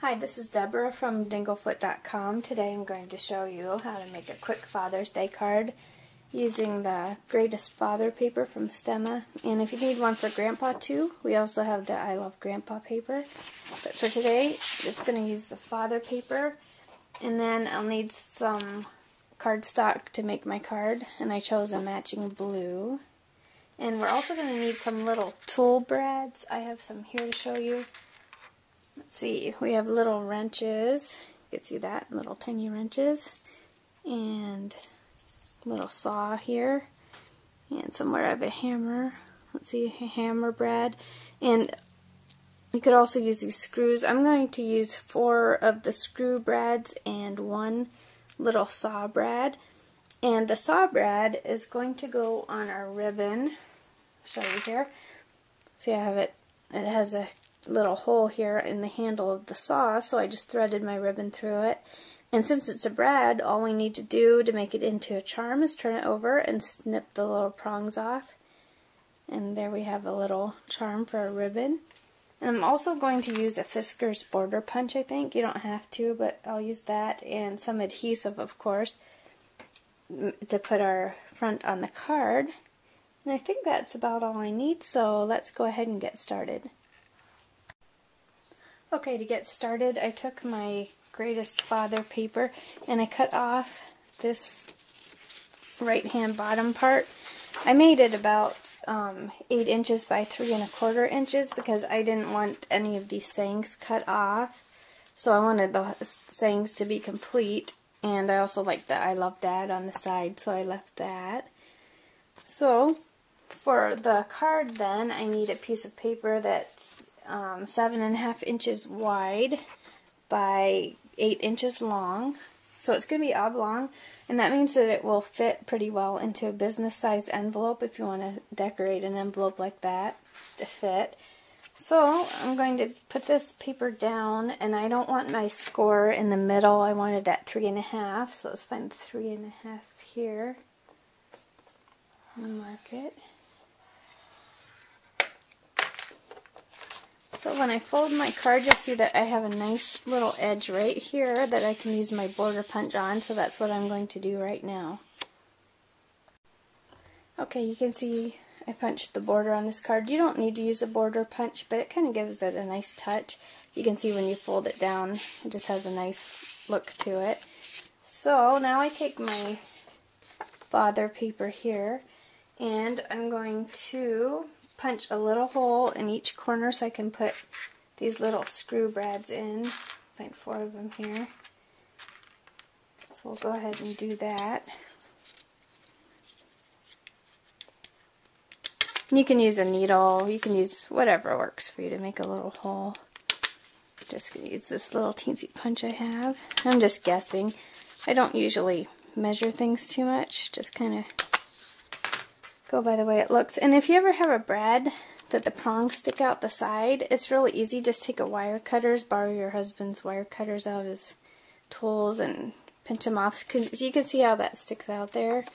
Hi, this is Deborah from dinglefoot.com. Today I'm going to show you how to make a quick Father's Day card using the Greatest Father paper from Stemma. And if you need one for Grandpa too, we also have the I Love Grandpa paper. But for today, I'm just going to use the Father paper, and then I'll need some cardstock to make my card, and I chose a matching blue. And we're also going to need some little tool brads. I have some here to show you. Let's see, we have little wrenches, you can see that, little tiny wrenches, and a little saw here, and somewhere I have a hammer. Let's see, a hammer brad, and you could also use these screws. I'm going to use 4 of the screw brads and 1 little saw brad, and the saw brad is going to go on our ribbon. I'll show you here. See, I have it, it has a little hole here in the handle of the saw, so I just threaded my ribbon through it. And since it's a brad, all we need to do to make it into a charm is turn it over and snip the little prongs off. And there we have a little charm for a ribbon. And I'm also going to use a Fisker's border punch, I think. You don't have to, but I'll use that, and some adhesive, of course, to put our front on the card. And I think that's about all I need, so let's go ahead and get started. Okay, to get started, I took my Greatest Father paper and I cut off this right-hand bottom part. I made it about 8 inches by 3 1/4 inches because I didn't want any of these sayings cut off. So I wanted the sayings to be complete, and I also like the I Love Dad on the side, so I left that. So for the card then, I need a piece of paper that's 7 1/2 inches wide by 8 inches long. So it's going to be oblong, and that means that it will fit pretty well into a business size envelope if you want to decorate an envelope like that to fit. So I'm going to put this paper down, and I don't want my score in the middle. I want it at 3 1/2, so let's find 3 1/2 here and mark it. So when I fold my card, you'll see that I have a nice little edge right here that I can use my border punch on, so that's what I'm going to do right now. Okay, you can see I punched the border on this card. You don't need to use a border punch, but it kind of gives it a nice touch. You can see when you fold it down, it just has a nice look to it. So now I take my Father paper here, and I'm going to punch a little hole in each corner so I can put these little screw brads in. Find 4 of them here. So we'll go ahead and do that. You can use a needle, you can use whatever works for you to make a little hole. I'm just going to use this little teensy punch I have. I'm just guessing. I don't usually measure things too much, just kind of go by the way it looks. And if you ever have a brad that the prongs stick out the side, it's really easy. Just take a wire cutters, borrow your husband's wire cutters out of his tools and pinch them off, because you can see how that sticks out there,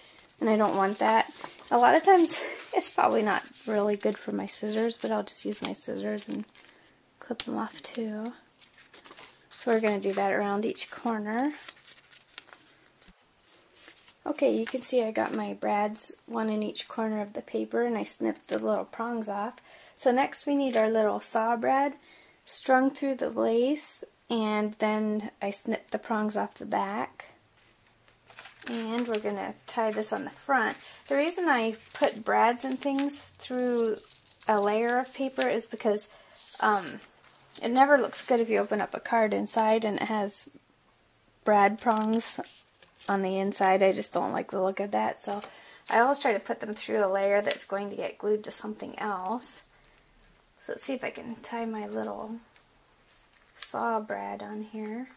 and I don't want that. A lot of times it's probably not really good for my scissors, but I'll just use my scissors and clip them off too. So we're going to do that around each corner. Okay, you can see I got my brads, 1 in each corner of the paper, and I snipped the little prongs off. So next we need our little saw brad strung through the lace, and then I snipped the prongs off the back. And we're going to tie this on the front. The reason I put brads and things through a layer of paper is because it never looks good if you open up a card inside and it has brad prongs on the inside. I just don't like the look of that, so I always try to put them through a layer that's going to get glued to something else. So let's see if I can tie my little saw brad on here.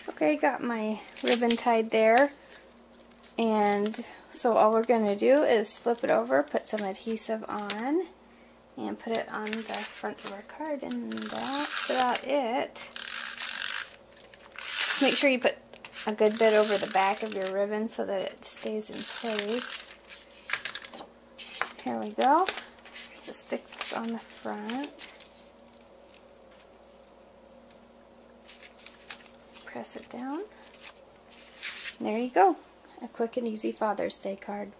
Okay, got my ribbon tied there, and so all we're going to do is flip it over, put some adhesive on, and put it on the front of our card, and that's about it. Make sure you put a good bit over the back of your ribbon so that it stays in place. Here we go. Just stick this on the front. press it down. And there you go, a quick and easy Father's Day card.